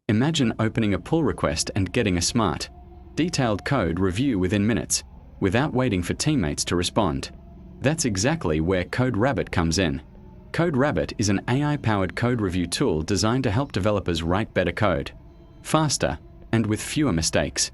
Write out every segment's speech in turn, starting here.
Imagine opening a pull request and getting a smart, detailed code review within minutes, without waiting for teammates to respond. That's exactly where CodeRabbit comes in. CodeRabbit is an AI-powered code review tool designed to help developers write better code, faster, and with fewer mistakes.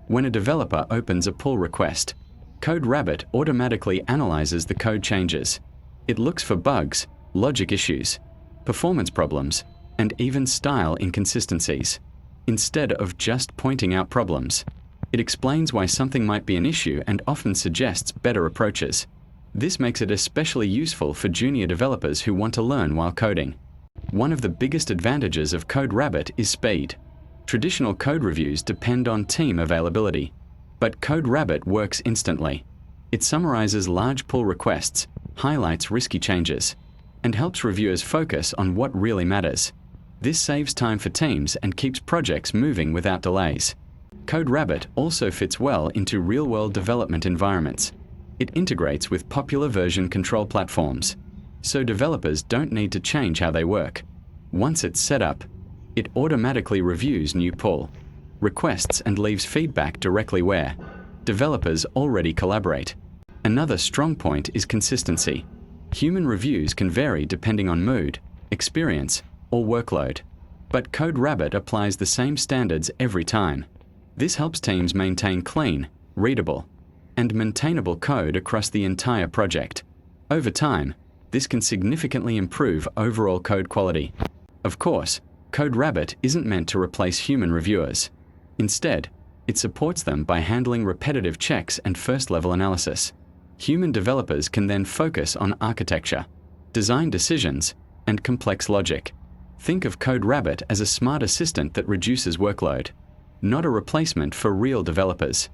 When a developer opens a pull request, CodeRabbit automatically analyzes the code changes. It looks for bugs, logic issues, performance problems, and even style inconsistencies. Instead of just pointing out problems, it explains why something might be an issue and often suggests better approaches. This makes it especially useful for junior developers who want to learn while coding. One of the biggest advantages of CodeRabbit is speed. Traditional code reviews depend on team availability, but CodeRabbit works instantly. It summarizes large pull requests, highlights risky changes, and helps reviewers focus on what really matters. This saves time for teams and keeps projects moving without delays. CodeRabbit also fits well into real-world development environments. It integrates with popular version control platforms, so developers don't need to change how they work. Once it's set up, it automatically reviews new pull requests and leaves feedback directly where developers already collaborate. Another strong point is consistency. Human reviews can vary depending on mood, experience, or workload, but CodeRabbit applies the same standards every time. This helps teams maintain clean, readable, and maintainable code across the entire project. Over time, this can significantly improve overall code quality. Of course, CodeRabbit isn't meant to replace human reviewers. Instead, it supports them by handling repetitive checks and first-level analysis. Human developers can then focus on architecture, design decisions, and complex logic. Think of CodeRabbit as a smart assistant that reduces workload, not a replacement for real developers.